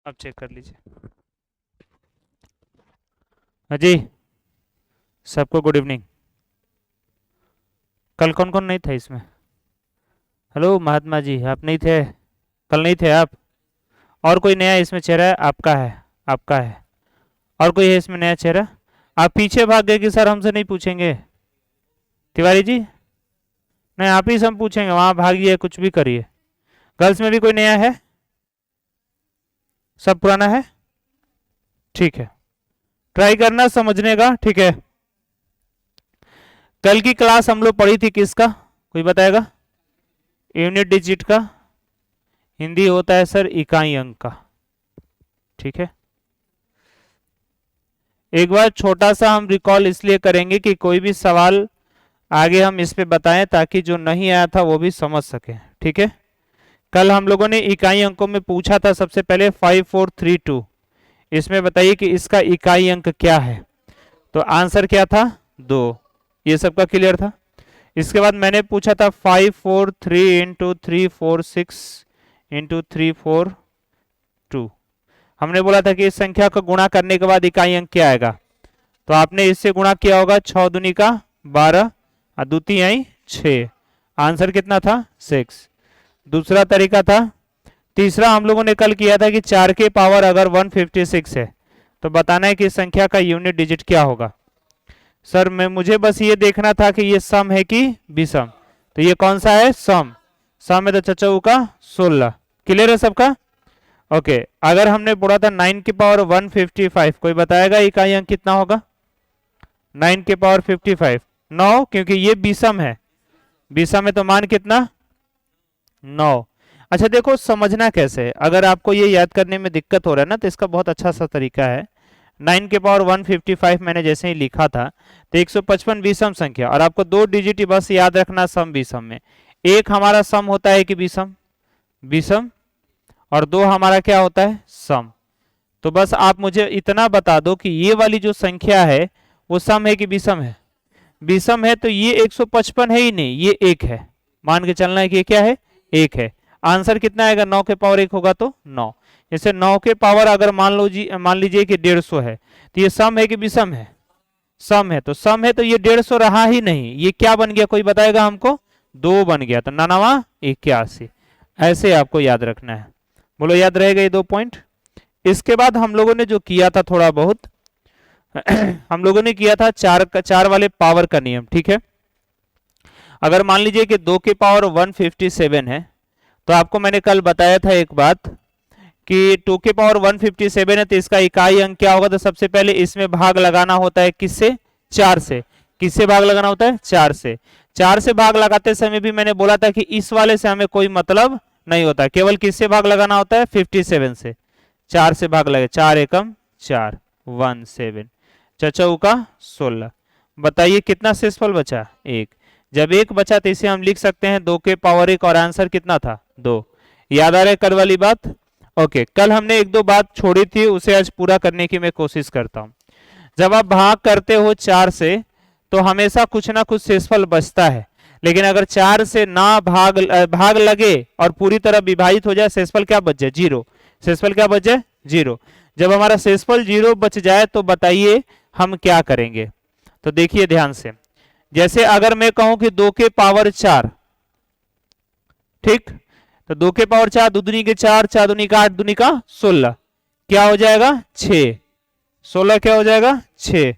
अब चेक कर लीजिए। हाँ जी, सबको गुड इवनिंग। कल कौन कौन नहीं था इसमें? हेलो महात्मा जी, आप नहीं थे? कल नहीं थे आप? और कोई नया इसमें चेहरा है? आपका है? आपका है? और कोई है इसमें नया चेहरा? आप पीछे भाग गए कि सर हमसे नहीं पूछेंगे? तिवारी जी, नहीं आप ही से हम पूछेंगे, वहां भागिए कुछ भी करिए। गर्ल्स में भी कोई नया है? सब पुराना है? ठीक है, ट्राई करना समझने का, ठीक है। कल की क्लास हम लोग पढ़ी थी किसका, कोई बताएगा? यूनिट डिजिट का। हिंदी होता है सर इकाई अंक का, ठीक है। एक बार छोटा सा हम रिकॉल इसलिए करेंगे कि कोई भी सवाल आगे हम इस पे बताएं ताकि जो नहीं आया था वो भी समझ सके, ठीक है। कल हम लोगों ने इकाई अंकों में पूछा था सबसे पहले 5432, इसमें बताइए कि इसका इकाई अंक क्या है। तो आंसर क्या था? 2। ये सबका क्लियर था। इसके बाद मैंने पूछा था 543 इंटू 346 इंटू 342। हमने बोला था कि इस संख्या को गुणा करने के बाद इकाई अंक क्या आएगा। तो आपने इससे गुणा किया होगा, 6 दूनी का 12 और द्वितीय आई 6। आंसर कितना था? 6। दूसरा तरीका था, तीसरा हम लोगों ने कल किया था कि 4 के पावर अगर 156 है तो बताना है कि इस संख्या का यूनिट डिजिट क्या होगा। सर मैं मुझे बस ये देखना था कि ये सम है कि विषम। तो ये कौन सा है? सम। सम है तो चचाऊ का 16। क्लियर है सबका? ओके। अगर हमने बोला था 9 की पावर 155, कोई बताएगा इकाई अंक कितना होगा? 9 के पावर 55 9, क्योंकि ये विषम है। विषम है तो मान कितना? 9। अच्छा देखो समझना कैसे है, अगर आपको ये याद करने में दिक्कत हो रहा है ना तो इसका बहुत अच्छा सा तरीका है। 9 के पावर 155 मैंने जैसे ही लिखा था तो 155 विषम संख्या, और आपको 2 डिजिट बस याद रखना सम विषम में। एक हमारा सम होता है कि विषम? विषम। और 2 हमारा क्या होता है? सम। तो बस आप मुझे इतना बता दो कि ये वाली जो संख्या है वो सम है कि विषम है? विषम है तो ये 155 है ही नहीं, ये 1 है। मान के चलना है कि ये क्या है? 1 है। आंसर कितना आएगा? 9 के पावर 1 होगा तो 9। जैसे 9 के पावर अगर मान लीजिए कि 150 है तो ये सम है कि विषम है? सम है। तो सम है तो ये 150 रहा ही नहीं, ये क्या बन गया कोई बताएगा हमको? 2 बन गया, तो 9 81। ऐसे आपको याद रखना है। बोलो याद रहेगा ये 2 पॉइंट? इसके बाद हम लोगों ने जो किया था थोड़ा बहुत हम लोगों ने किया था चार वाले पावर का नियम, ठीक है। अगर मान लीजिए कि 2 के पावर 157 है तो आपको मैंने कल बताया था एक बात कि 2 के पावर 157 है तो इसका इकाई अंक क्या होगा। तो सबसे पहले इसमें भाग लगाना होता है किससे? 4 से। किससे भाग लगाना होता है? 4 से। 4 से भाग लगाते समय भी मैंने बोला था कि इस वाले से हमें कोई मतलब नहीं होता, केवल किससे भाग लगाना होता है? 57 से। 4 से भाग लगे, 4 एकम 4, 17। चचौ का 16। बताइए कितना शेषफल बचा? 1। जब 1 बचा तो इसे हम लिख सकते हैं 2 के पावर 1, और आंसर कितना था? 2। याद आ रहा है कल वाली बात? ओके। कल हमने एक दो बात छोड़ी थी, उसे आज पूरा करने की मैं कोशिश करता हूं। जब आप भाग करते हो 4 से तो हमेशा कुछ ना कुछ शेषफल बचता है, लेकिन अगर 4 से ना भाग लगे और पूरी तरह विभाजित हो जाए, शेषफल क्या बच जाए? 0। शेषफल क्या बच जाए? 0। जब हमारा शेषफल 0 बच जाए तो बताइए हम क्या करेंगे। तो देखिए ध्यान से, जैसे अगर मैं कहूं कि 2 के पावर 4, ठीक, तो 2 के पावर 4, दो दूनी के 4, 4 दूनी का 8, दूनी का 16, क्या हो जाएगा? 6। 16 क्या हो जाएगा? 6।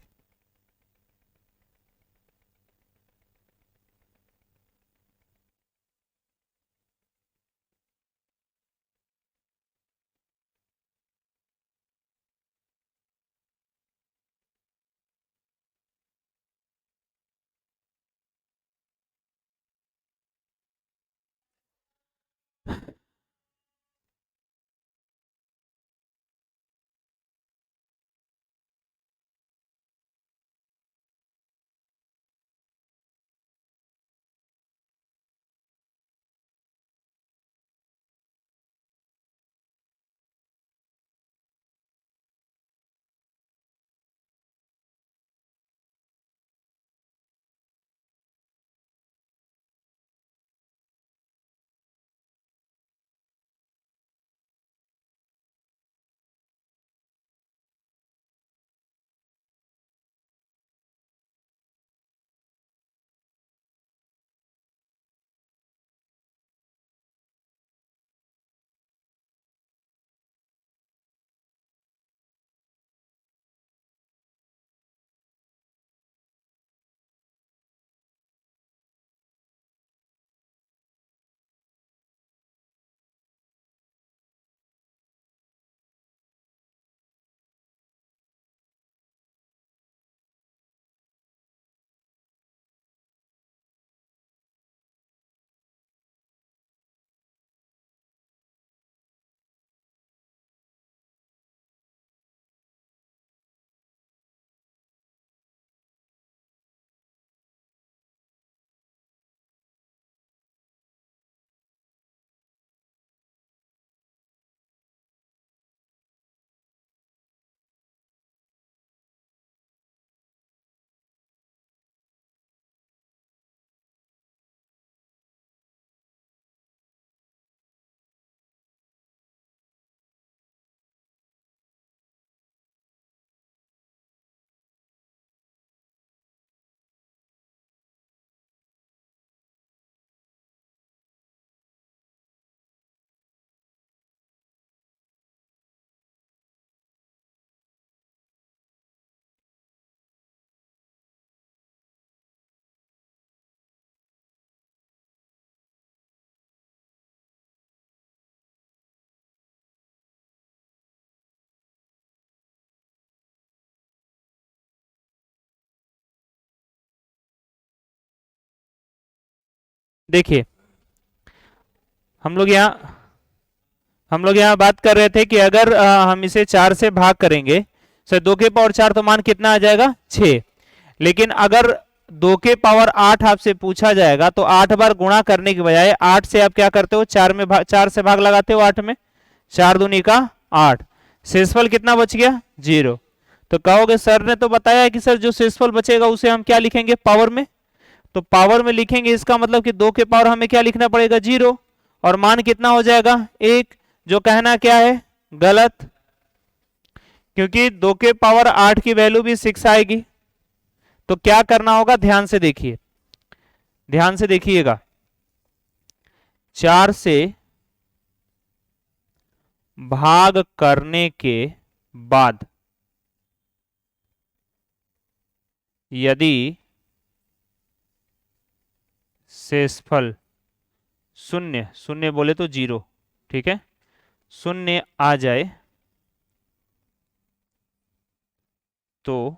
देखिए हम लोग यहाँ बात कर रहे थे कि अगर हम इसे 4 से भाग करेंगे तो 2 के पावर 4 तो मान कितना आ जाएगा 6। लेकिन अगर 2 के पावर 8 आपसे पूछा जाएगा तो 8 बार गुणा करने के बजाय 8 से आप क्या करते हो 4 से भाग लगाते हो 8 में, 4 दूनी का 8, शेषफल कितना बच गया 0। तो कहोगे सर ने तो बताया है कि सर जो शेषफल बचेगा उसे हम क्या लिखेंगे पावर में, तो पावर में लिखेंगे इसका मतलब कि 2 के पावर हमें क्या लिखना पड़ेगा 0 और मान कितना हो जाएगा 1, जो कहना क्या है गलत, क्योंकि 2 के पावर 8 की वैल्यू भी 6 आएगी। तो क्या करना होगा ध्यान से देखिए, ध्यान से देखिएगा, 4 से भाग करने के बाद यदि शेषफल शून्य, शून्य बोले तो 0, ठीक है, शून्य आ जाए तो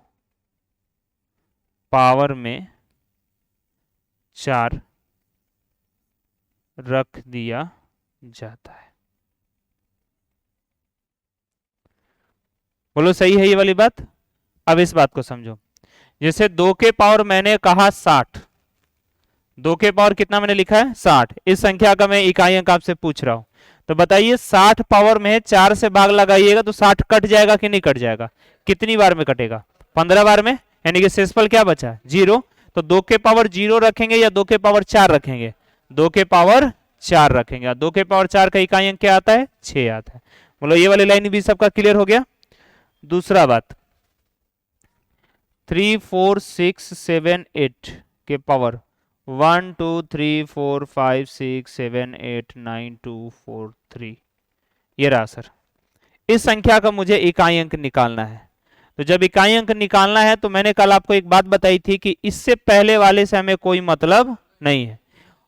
पावर में 4 रख दिया जाता है। बोलो सही है ये वाली बात। अब इस बात को समझो, जैसे 2 के पावर मैंने कहा 60, 2 के पावर कितना मैंने लिखा है 60, इस संख्या का मैं इकाई अंक आपसे पूछ रहा हूं, तो बताइए 60 पावर में 4 से भाग लगाइएगा तो 60 कट जाएगा कि नहीं कट जाएगा, कितनी बार में कटेगा 15 बार में, यानी कि शेषफल क्या बचा 0। तो 2 के पावर 0 रखेंगे या 2 के पावर 4 रखेंगे, 2 के पावर 4 रखेंगे, 2 के पावर 4 का इकाई अंक क्या आता है 6 आता है। बोलो ये वाली लाइन भी सबका क्लियर हो गया। दूसरा बात 3 4 6 7 8 के पावर 1 2 3 4 5 6 7 8 9 2 4 3, ये रहा सर, इस संख्या का मुझे इकाई अंक निकालना है। तो जब इकाई अंक निकालना है तो मैंने कल आपको एक बात बताई थी कि इससे पहले वाले से हमें कोई मतलब नहीं है,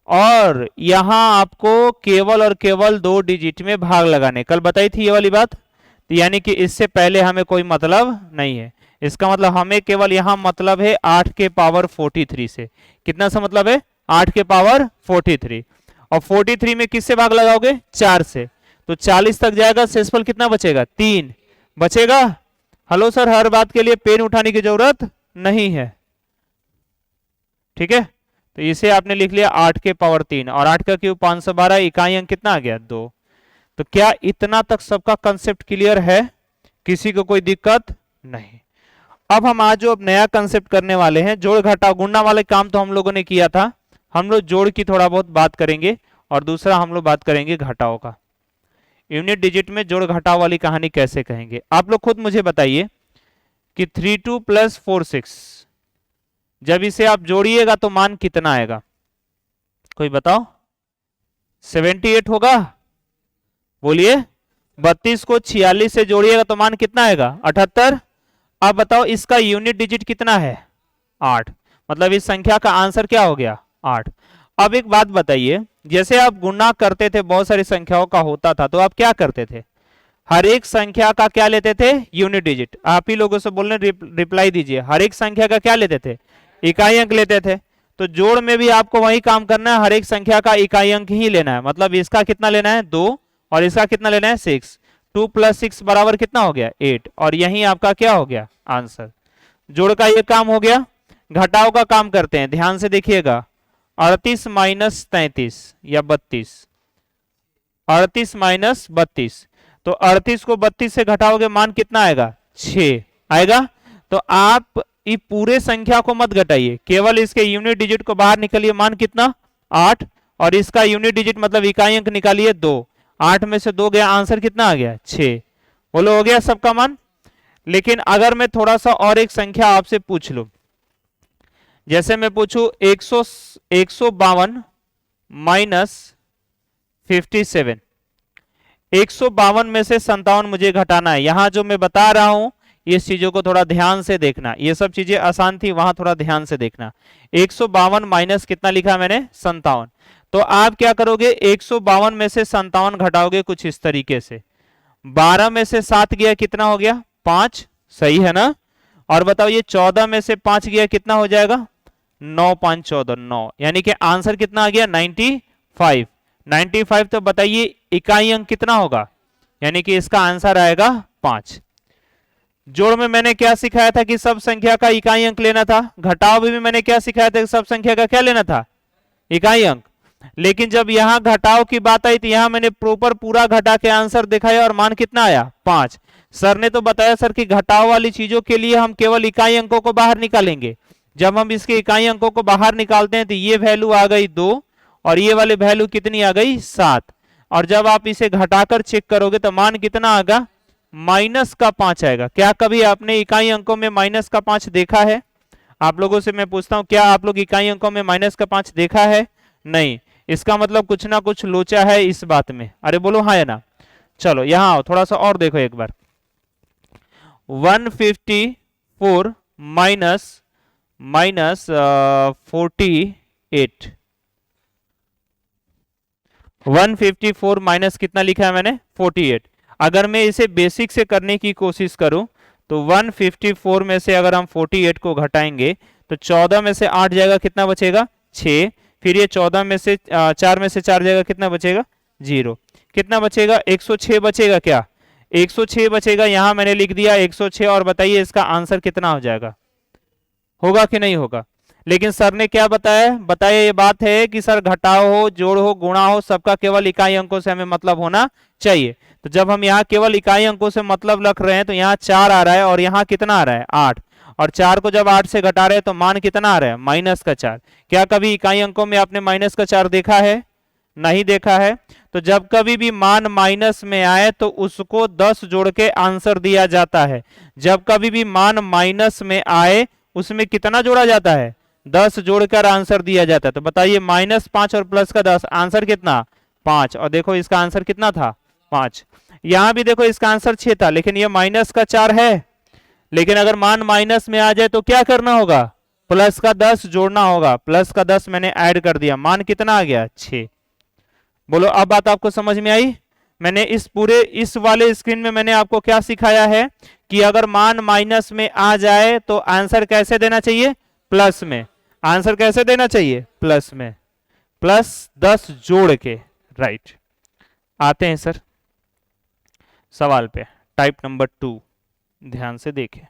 और यहां आपको केवल और केवल 2 डिजिट में भाग लगाने, कल बताई थी ये वाली बात, तो यानी कि इससे पहले हमें कोई मतलब नहीं है। इसका मतलब हमें केवल यहां मतलब है 8 के पावर 43 से, कितना सा मतलब है 8 के पावर 43, और 43 में किससे भाग लगाओगे 4 से, तो 40 तक जाएगा, शेषफल कितना बचेगा 3 बचेगा। हेलो सर, हर बात के लिए पेन उठाने की जरूरत नहीं है, ठीक है। तो इसे आपने लिख लिया 8 के पावर 3 और 8 का क्यूब 512, इकाई अंक कितना आ गया 2। तो क्या इतना तक सबका कंसेप्ट क्लियर है, किसी को कोई दिक्कत नहीं। अब हम आज जो अब नया कंसेप्ट करने वाले हैं, जोड़ घटा गुणा वाले काम तो हम लोगों ने किया था, हम लोग जोड़ की थोड़ा बहुत बात करेंगे और दूसरा हम लोग बात करेंगे घटाओ का। यूनिट डिजिट में जोड़ घटाओ वाली कहानी कैसे कहेंगे आप लोग खुद मुझे बताइए कि 32 + 46 जब इसे आप जोड़िएगा तो मान कितना आएगा, कोई बताओ 78 होगा, बोलिए। 32 को 46 से जोड़िएगा तो मान कितना आएगा 78। अब बताओ इसका यूनिट डिजिट कितना है 8, मतलब इस संख्या का आंसर क्या हो गया 8। अब एक बात बताइए, जैसे आप गुणा करते थे बहुत सारी संख्याओं का होता था तो आप क्या करते थे, हर एक संख्या का क्या लेते थे यूनिट डिजिट, आप ही लोगों से बोलने रिप्लाई दीजिए, हर एक संख्या का क्या लेते थे इकाई अंक लेते थे। तो जोड़ में भी आपको वही काम करना है, हर एक संख्या का इकाई अंक ही लेना है, मतलब इसका कितना लेना है 2 और इसका कितना लेना है 6, 2 + 6 बराबर कितना हो गया 8, और यही आपका क्या हो गया आंसर। जोड़ का ये काम हो गया। घटाओ का काम करते हैं, ध्यान से देखिएगा, 38 - 33 या 32, 38 - 32, तो 38 को 32 से घटाओगे मान कितना आएगा 6 आएगा। तो आप ये पूरे संख्या को मत घटाइए, केवल इसके यूनिट डिजिट को बाहर निकालिए, मान कितना 8, और इसका यूनिट डिजिट मतलब इकाई अंक निकालिए 2, 8 में से 2 गया, आंसर कितना आ गया 6। बोलो हो गया सबका मान। लेकिन अगर मैं थोड़ा सा और एक संख्या आपसे पूछ लूं, जैसे मैं पूछूं 152 - 57, 152 में से 57 मुझे घटाना है। यहां जो मैं बता रहा हूं इस चीजों को थोड़ा ध्यान से देखना, ये सब चीजें आसान थी, वहां थोड़ा ध्यान से देखना। 152 माइनस कितना लिखा मैंने 57, तो आप क्या करोगे 152 में से 57 घटाओगे कुछ इस तरीके से, 12 में से 7 गया कितना हो गया 5, सही है ना। और बताओ ये 14 में से 5 गया कितना हो जाएगा 9 5 14 9, यानी कि आंसर कितना आ गया 95। 95 तो बताइए इकाई अंक कितना होगा, यानी कि इसका आंसर आएगा 5। जोड़ में मैंने क्या सिखाया था कि सब संख्या का इकाई अंक लेना था, घटाव भी मैंने क्या सिखाया था कि सब संख्या का क्या लेना था, इकाई अंक। लेकिन जब यहां घटाव की बात आई तो यहां मैंने प्रॉपर पूरा घटा के आंसर दिखाया और मान कितना आया 5। सर ने तो बताया सर कि घटाव वाली चीजों के लिए हम केवल इकाई अंकों को बाहर निकालेंगे। जब हम इसके इकाई अंकों को बाहर निकालते हैं तो ये वैल्यू आ गई 2 और ये वाली वैल्यू कितनी आ गई 7। और जब आप इसे घटाकर चेक करोगे तो मान कितना आएगा -5 आएगा। क्या कभी आपने इकाई अंकों में -5 देखा है? आप लोगों से मैं पूछता हूं, क्या आप लोग इकाई अंकों में -5 देखा है? नहीं। इसका मतलब कुछ ना कुछ लोचा है इस बात में। अरे बोलो हाँ या ना। चलो यहां आओ, थोड़ा सा और देखो एक बार। 154 माइनस 48। 154 माइनस कितना लिखा है मैंने 48। अगर मैं इसे बेसिक से करने की कोशिश करूं तो 154 में से अगर हम 48 को घटाएंगे तो 14 में से 8 जाएगा, कितना बचेगा 6। फिर ये 14 में से 4 में से 4 जाएगा, कितना बचेगा 0। कितना बचेगा 106 बचेगा। क्या 106 बचेगा? यहां मैंने लिख दिया 106। और बताइए इसका आंसर कितना हो जाएगा, होगा कि नहीं होगा? लेकिन सर ने क्या बताया ये बात है कि सर घटाव हो, जोड़ हो, गुणा हो, सबका केवल इकाई अंकों से हमें मतलब होना चाहिए। तो जब हम यहाँ केवल इकाई अंकों से मतलब रख रहे हैं तो यहाँ 4 आ रहा है और यहाँ कितना आ रहा है 8। और 4 को जब 8 से घटा रहे हैं तो मान कितना आ रहा है -4। क्या कभी इकाई अंकों में आपने -4 देखा है? नहीं देखा है। तो जब कभी भी मान माइनस में आए तो उसको 10 जोड़ के आंसर दिया जाता है। जब कभी भी मान माइनस में आए उसमें कितना जोड़ा जाता है 10 जोड़कर आंसर दिया जाता है। तो बताइए -5 और प्लस का 10, आंसर कितना 5। और देखो इसका आंसर कितना था 5। यहां भी देखो इसका आंसर 6 था, लेकिन ये -4 है। लेकिन अगर मान माइनस में आ जाए तो क्या करना होगा, प्लस का 10 जोड़ना होगा। प्लस का 10 मैंने ऐड कर दिया, मान कितना आ गया 6। बोलो अब बात आपको समझ में आई? मैंने इस वाले स्क्रीन में मैंने आपको क्या सिखाया है कि अगर मान माइनस में आ जाए तो आंसर कैसे देना चाहिए, प्लस में। आंसर कैसे देना चाहिए, प्लस में, +10 जोड़ के। राइट, आते हैं सर सवाल पे। टाइप नंबर 2 ध्यान से देखें।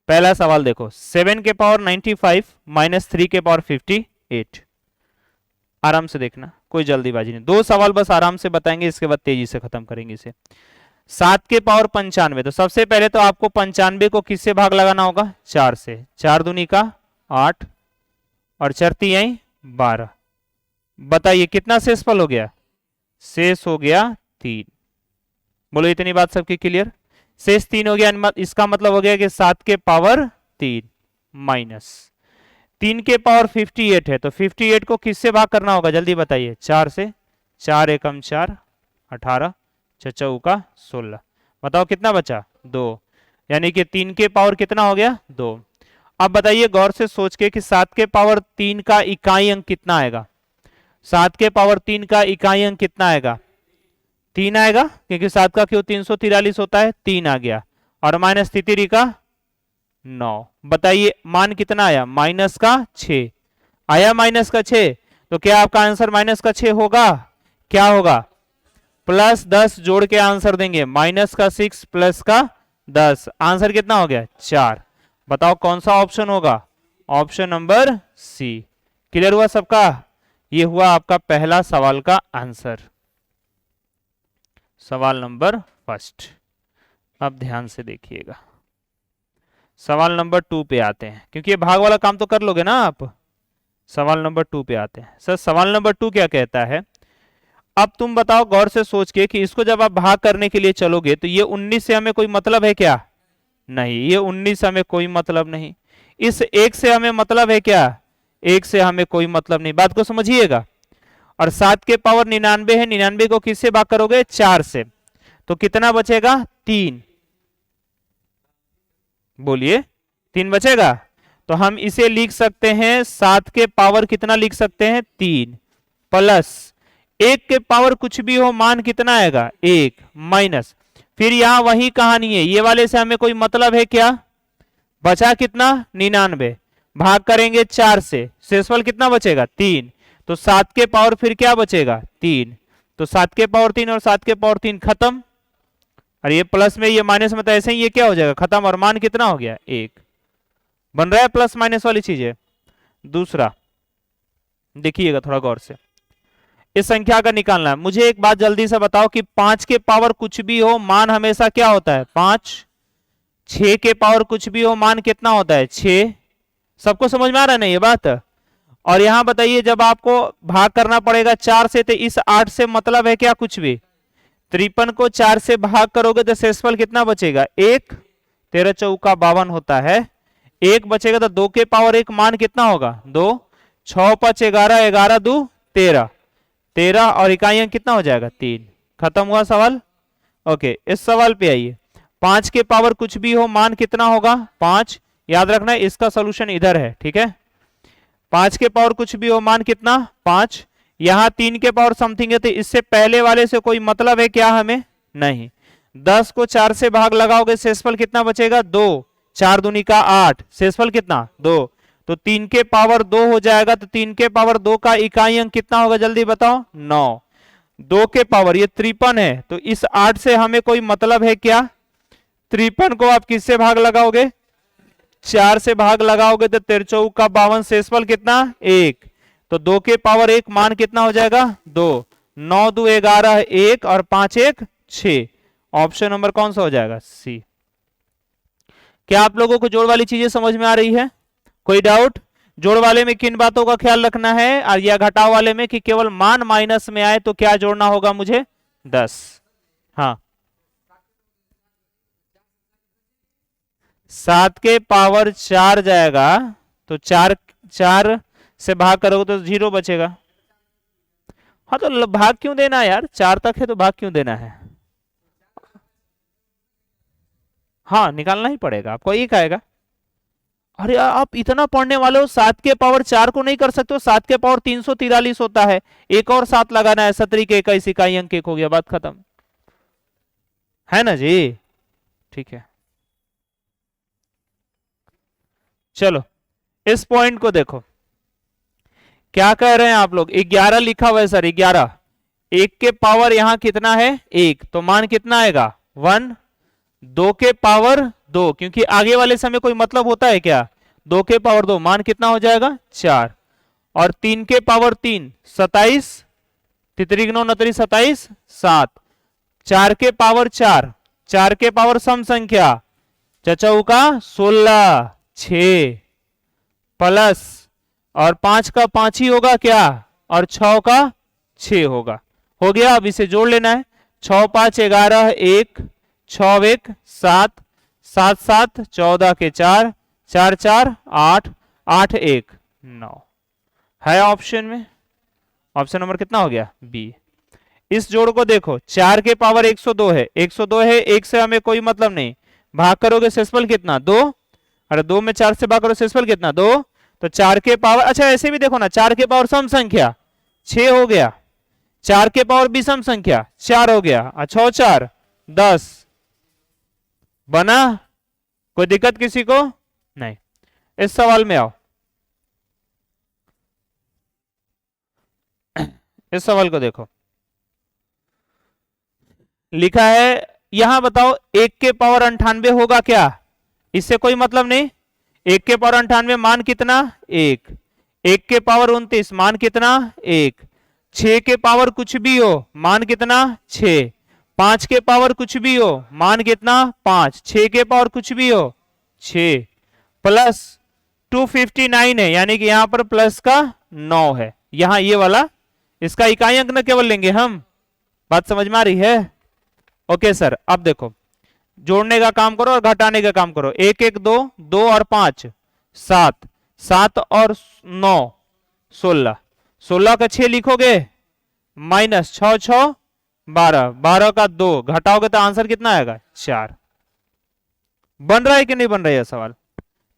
पहला सवाल देखो, 7 के पावर 95 -3 के पावर 58। आराम से देखना, कोई जल्दीबाजी नहीं। 2 सवाल बस आराम से बताएंगे, इसके बाद तेजी से खत्म करेंगे इसे। 7 के पावर 95। तो सबसे पहले तो आपको 95 को किससे भाग लगाना होगा, 4 से। 4 दूनी का 8 और 4 तिहाई 12। बताइए कितना शेषफल हो गया, शेष हो गया 3। बोलो इतनी बात सबकी क्लियर? शेष 3 हो गया, इसका मतलब हो गया कि 7 के पावर 3 माइनस 3 के पावर 58 है। तो 58 को किससे भाग करना होगा, जल्दी बताइए। 4 से। 4 एकम 4 18, 6 चौका 16। बताओ कितना बचा 2, यानी कि 3 के पावर कितना हो गया 2। अब बताइए गौर से सोच के कि 7 के पावर 3 का इकाई अंक कितना आएगा। 7 के पावर 3 का इकाई अंक कितना आएगा, 3 आएगा, क्योंकि 7 का क्यों 343 होता है, 3 आ गया। और माइनस तितिरी का 9। बताइए मान कितना आया, -6 आया, -6। तो क्या आपका आंसर -6 होगा? क्या होगा, +10 जोड़ के आंसर देंगे, -6 प्लस का 10। आंसर कितना हो गया 4। बताओ कौन सा ऑप्शन होगा, ऑप्शन नंबर सी। क्लियर हुआ सबका? ये हुआ आपका पहला सवाल का आंसर, सवाल नंबर 1। अब ध्यान से देखिएगा, सवाल नंबर 2 पे आते हैं, क्योंकि ये भाग वाला काम तो कर लोगे ना आप। सवाल नंबर 2 पे आते हैं। सर सवाल नंबर 2 क्या कहता है, अब तुम बताओ गौर से सोच के कि इसको जब आप भाग करने के लिए चलोगे तो ये 19 से हमें कोई मतलब है क्या? नहीं, ये 19 हमें कोई मतलब नहीं। इस 1 से हमें मतलब है क्या? 1 से हमें कोई मतलब नहीं, बात को समझिएगा। और 7 के पावर 99 है, 99 को किससे भाग करोगे, 4 से। तो कितना बचेगा 3। बोलिए 3 बचेगा। तो हम इसे लिख सकते हैं 7 के पावर कितना लिख सकते हैं 3, प्लस 1 के पावर कुछ भी हो मान कितना आएगा 1, माइनस। फिर यहां वही कहानी है, ये वाले से हमें कोई मतलब है क्या? बचा कितना 99, भाग करेंगे 4 से, शेषफल कितना बचेगा 3, तो 7 के पावर फिर क्या बचेगा 3, तो 7 के पावर 3 और 7 के पावर 3 खत्म, और ये प्लस में ये माइनस में, तो ऐसे ही ये क्या हो जाएगा खत्म, और मान कितना हो गया 1। बन रहा है प्लस माइनस वाली चीजें। दूसरा देखिएगा थोड़ा गौर से, इस संख्या का निकालना है। मुझे एक बात जल्दी से बताओ कि 5 के पावर कुछ भी हो मान हमेशा क्या होता है 5, 6 के पावर कुछ भी हो मान कितना होता है 6। सबको समझ में आ रहा है ना ये बात। और यहां बताइए जब आपको भाग करना पड़ेगा 4 से, तो इस 8 से मतलब है क्या कुछ भी, 53 को 4 से भाग करोगे तो शेषफल कितना बचेगा 1, 13 चौका 52 होता है, 1 बचेगा, तो 2 के पावर 1 मान कितना होगा 2, 6 5 11, 11 2 13, 13 और इकाई अंक कितना हो जाएगा 3। खत्म हुआ सवाल। ओके, इस सवाल पे आइए। 5 के पावर कुछ भी हो मान कितना होगा 5, याद रखना इसका सोल्यूशन इधर है, ठीक है। 5 के पावर कुछ भी हो मान कितना 5, यहां 3 के पावर समथिंग है, तो इससे पहले वाले से कोई मतलब है क्या हमें नहीं। 10 को 4 से भाग लगाओगे शेषफल कितना बचेगा 2, 4 दूनी का 8, शेषफल कितना 2, तो 3 के पावर 2 हो जाएगा, तो 3 के पावर 2 का इकाई अंक कितना होगा जल्दी बताओ 9। 2 के पावर ये 53 है, तो इस 8 से हमें कोई मतलब है क्या, 53 को आप किससे भाग लगाओगे 4 से भाग लगाओगे, तो 13 चौका 52, शेषफल कितना 1, तो 2 के पावर 1 मान कितना हो जाएगा 2, 9 2 11 1 और 5 1 6। ऑप्शन नंबर कौन सा हो जाएगा सी। क्या आप लोगों को जोड़ वाली चीजें समझ में आ रही है, कोई डाउट। जोड़ वाले में किन बातों का ख्याल रखना है, और या घटाव वाले में कि केवल मान माइनस में आए तो क्या जोड़ना होगा मुझे 10। हाँ 7 के पावर 4 जाएगा, तो 4 से भाग करोगे तो 0 बचेगा। हाँ तो भाग क्यों देना है यार, 4 तक है तो भाग क्यों देना है। हाँ निकालना ही पड़ेगा आपको, एक आएगा। अरे आप इतना पढ़ने वाले हो, 7 के पावर 4 को नहीं कर सकते हो, 7 के पावर 343 होता है, एक और 7 लगाना है, 17 के 21 इकाई अंक 1 हो गया, बात खत्म है ना जी। ठीक है चलो इस पॉइंट को देखो, क्या कह रहे हैं आप लोग, 11 लिखा हुआ है सर 11, 1 के पावर यहां कितना है 1, तो मान कितना आएगा 1, 2 के पावर 2, क्योंकि आगे वाले समय कोई मतलब होता है क्या, 2 के पावर 2 मान कितना हो जाएगा 4, और 3 के पावर 3 27, तितरी 9 29 27 7, 4 के पावर 4, 4 के पावर सम संख्या चचाऊ का 16 6 प्लस, और 5 का 5 ही होगा क्या, और 6 का 6 होगा, हो गया। अब इसे जोड़ लेना है, 6 5 11 1, 6 1 7, 7 7 14 के 4, 4 4 8, 8 1 9 है ऑप्शन में। ऑप्शन नंबर कितना हो गया बी। इस जोड़ को देखो, 4 के पावर 102 है, 102 है, 1 से हमें कोई मतलब नहीं, भाग करोगे शेषफल कितना 2, अरे 2 में 4 से भाग करो शेषफल कितना 2, तो 4 के पावर, अच्छा ऐसे भी देखो ना, 4 के पावर सम संख्या 6 हो गया, 4 के पावर विषम संख्या 4 हो गया, अच्छा 4 10 बना, कोई दिक्कत किसी को नहीं। इस सवाल में आओ, इस सवाल को देखो, लिखा है यहां बताओ 1 के पावर 98 होगा क्या, इससे कोई मतलब नहीं, 1 के पावर 98 मान कितना 1, 1 के पावर 29 मान कितना 1, 6 के पावर कुछ भी हो मान कितना 6, 5 के पावर कुछ भी हो मान कितना 5, 6 के पावर कुछ भी हो 6, प्लस 259 है, यानी कि यहां पर प्लस का 9 है, यहां ये वाला, इसका इकाई अंक न केवल लेंगे हम, बात समझ में आ रही है। ओके सर, अब देखो जोड़ने का काम करो और घटाने का काम करो, 1 1 2, 2 और 5 7, 7 और 9 16, 16 का 6 लिखोगे, माइनस 6 6 12, 12 का 2 घटाओगे तो आंसर कितना आएगा 4। बन रहा है कि नहीं बन रहा है सवाल,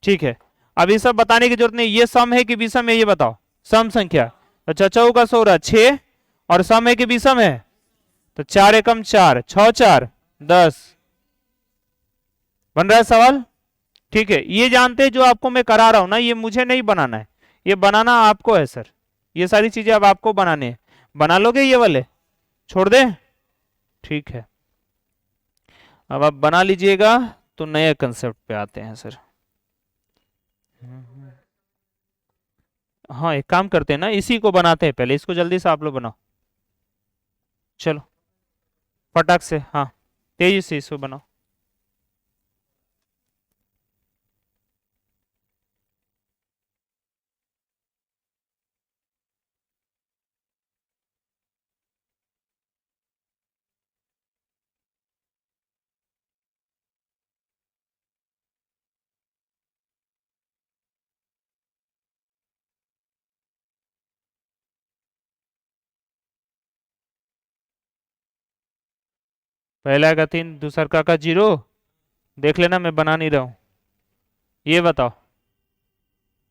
ठीक है। अब ये सब बताने की जरूरत नहीं, ये सम है कि विषम है ये बताओ, सम संख्या, तो चचाऊ का 16 6, और सम है कि विषम है, तो 4 एकम 4, 6 4 10, बन रहा है सवाल, ठीक है, ये जानते हैं जो आपको मैं करा रहा हूं ना, ये मुझे नहीं बनाना है, ये बनाना आपको है सर। ये सारी चीजें अब आपको बनाने हैं। बना लोगे ये वाले, छोड़ दे? ठीक है, अब आप बना लीजिएगा। तो नए कंसेप्ट पे आते हैं सर। हाँ, एक काम करते हैं ना, इसी को बनाते हैं पहले, इसको जल्दी से आप लोग बनाओ। चलो फटाक से, हाँ तेजी से इसको बनाओ। पहला का 3, दूसरा का 0। देख लेना, मैं बना नहीं रहा हूं। ये बताओ,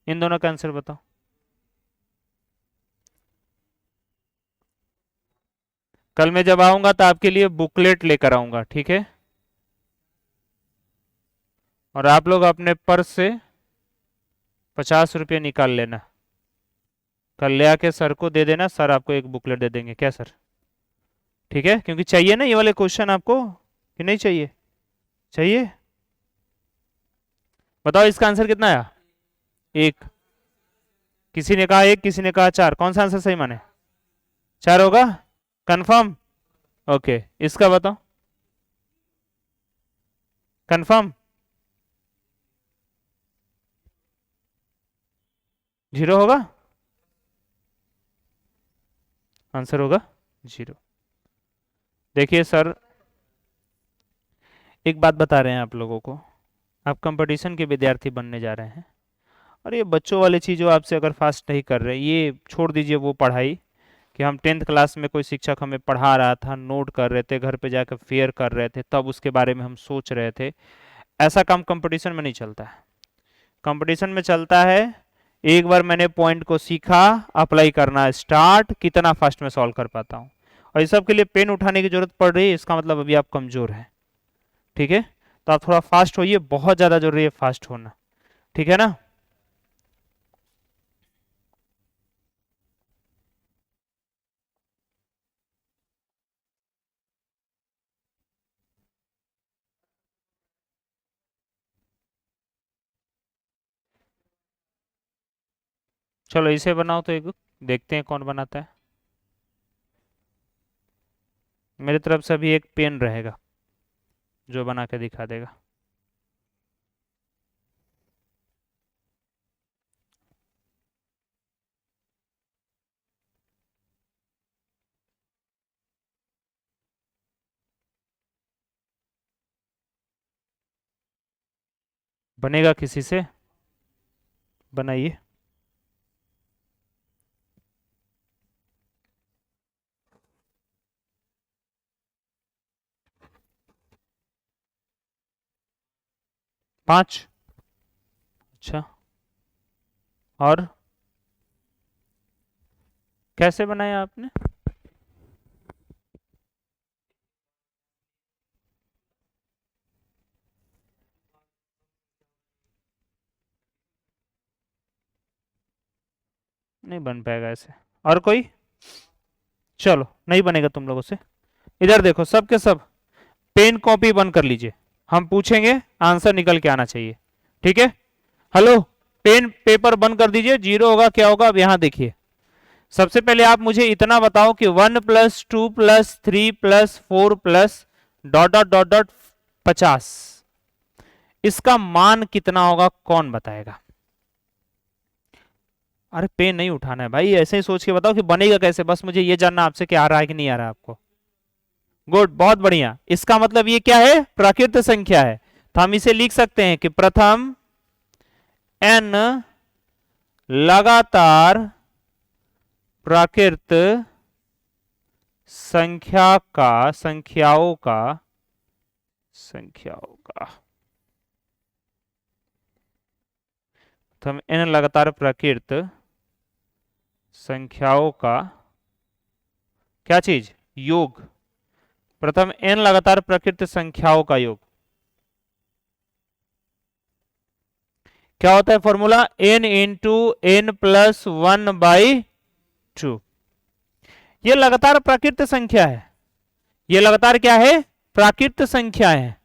इन दोनों का आंसर बताओ। कल मैं जब आऊंगा तो आपके लिए बुकलेट लेकर आऊंगा, ठीक है? और आप लोग अपने पर्स से 50 रुपये निकाल लेना, कल ले आके सर को दे देना, सर आपको एक बुकलेट दे देंगे, क्या सर? ठीक है, क्योंकि चाहिए ना ये वाले क्वेश्चन आपको, कि नहीं चाहिए? चाहिए। बताओ इसका आंसर कितना आया? 1। किसी ने कहा 1, किसी ने कहा 4, कौन सा आंसर सही माने? 4 होगा, कंफर्म? ओके, इसका बताओ, कंफर्म? 0 होगा, आंसर होगा 0। देखिए सर, एक बात बता रहे हैं आप लोगों को, आप कंपटीशन के विद्यार्थी बनने जा रहे हैं, और ये बच्चों वाली चीज़ों आपसे अगर फास्ट नहीं कर रहे, ये छोड़ दीजिए वो पढ़ाई कि हम 10th क्लास में कोई शिक्षक हमें पढ़ा रहा था, नोट कर रहे थे, घर पे जाकर फेयर कर रहे थे, तब उसके बारे में हम सोच रहे थे। ऐसा काम कंपटीशन में नहीं चलता है। कंपटीशन में चलता है, एक बार मैंने पॉइंट को सीखा, अप्लाई करना स्टार्ट, कितना फास्ट में सॉल्व कर पाता हूँ। और इस सब के लिए पेन उठाने की जरूरत पड़ रही है, इसका मतलब अभी आप कमजोर हैं। ठीक है, तो आप थोड़ा फास्ट होइए, बहुत ज्यादा जरूरी है फास्ट होना, ठीक है ना? चलो इसे बनाओ तो एक, देखते हैं कौन बनाता है। मेरी तरफ से अभी एक पेन रहेगा जो बना के दिखा देगा। बनेगा किसी से? बनाइए। पांच? अच्छा, और कैसे बनाया आपने? नहीं बन पाएगा ऐसे। और कोई? चलो नहीं बनेगा तुम लोगों से। इधर देखो, सब के सब पेन कॉपी बंद कर लीजिए, हम पूछेंगे, आंसर निकल के आना चाहिए, ठीक है? हेलो, पेन पेपर बंद कर दीजिए, 0 होगा क्या होगा अब यहां देखिए। सबसे पहले आप मुझे इतना बताओ कि 1+2+3+4+ डॉट डॉट डॉट डॉट 50, इसका मान कितना होगा, कौन बताएगा? अरे पेन नहीं उठाना है भाई, ऐसे ही सोच के बताओ कि बनेगा कैसे, बस मुझे ये जानना आपसे कि आ रहा है कि नहीं आ रहा है आपको। गुड, बहुत बढ़िया। इसका मतलब ये क्या है, प्राकृत संख्या है, तो हम इसे लिख सकते हैं कि प्रथम n लगातार प्राकृत संख्याओं का प्रथम n लगातार प्राकृत संख्याओं का क्या चीज, योग। प्रथम n लगातार प्राकृत संख्याओं का योग। क्या होता है formula, n into n plus 1/2। ये लगातार प्राकृत संख्या है, ये लगातार क्या है, प्राकृत संख्या है।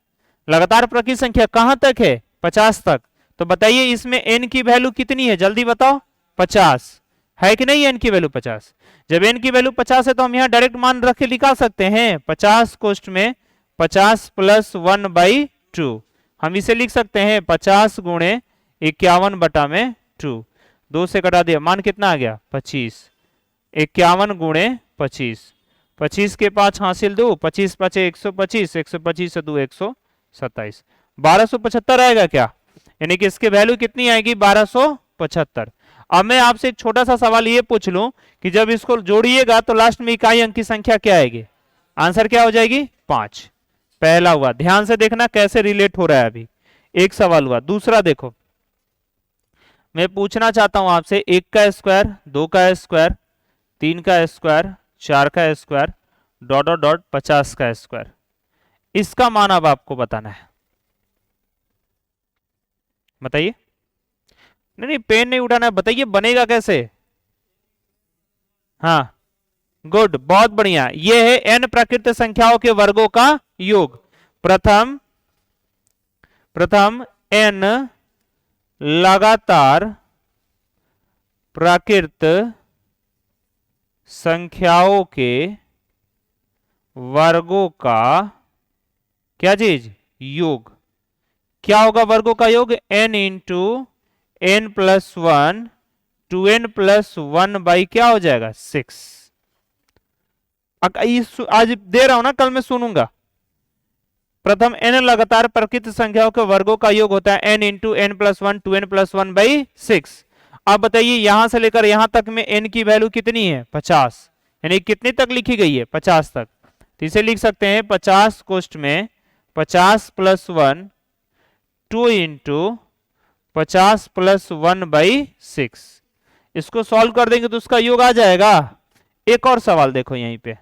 लगातार प्राकृत संख्या कहां तक है, 50 तक। तो बताइए इसमें n की वैल्यू कितनी है, जल्दी बताओ, 50 है कि नहीं, n की वैल्यू 50। जब n की वैल्यू 50 है तो हम यहां डायरेक्ट मान रख के निकाल सकते हैं, 50 कोष्ट में 50 प्लस 1/2। हम इसे लिख सकते हैं 50 गुणे 51/2। 2 से कटा दिया, मान कितना आ गया, 25। 51 गुणे 25, 25 के 5 हासिल 2, 25 5 125, 125 से 2 127, 1275 आएगा क्या, यानी कि इसकी वैल्यू कितनी आएगी, 1275। अब मैं आपसे एक छोटा सा सवाल ये पूछ लूं कि जब इसको जोड़िएगा तो लास्ट में इकाई अंक की संख्या क्या आएगी, आंसर क्या हो जाएगी, 5। पहला हुआ, ध्यान से देखना कैसे रिलेट हो रहा है। अभी एक सवाल हुआ, दूसरा देखो, मैं पूछना चाहता हूं आपसे, 1 का स्क्वायर, 2 का स्क्वायर, 3 का स्क्वायर, 4 का स्क्वायर, डॉट डॉट डॉट 50 का स्क्वायर, इसका मान अब आपको बताना है। बताइए, नहीं नहीं पेन नहीं उठाना है, बताइए बनेगा कैसे। हाँ गुड, बहुत बढ़िया, ये है n प्राकृत संख्याओं के वर्गों का योग। प्रथम n लगातार प्राकृत संख्याओं के वर्गों का क्या चीज, योग। क्या होगा वर्गों का योग, n into n plus 1 2n plus 1 क्या हो जाएगा, 6। आज दे रहा हूं ना, कल मैं सुनूंगा। प्रथम n लगातार प्राकृत संख्याओं के वर्गों का योग होता है n into n plus 1 2n plus 1/6। अब बताइए यहां से लेकर यहां तक में n की वैल्यू कितनी है, 50, यानी कितनी तक लिखी गई है, 50 तक। तो इसे लिख सकते हैं 50 कोष्ट में 50 प्लस 1 2 इंटू 50 प्लस 1/6। इसको सॉल्व कर देंगे तो उसका योग आ जाएगा। एक और सवाल देखो यहीं पे,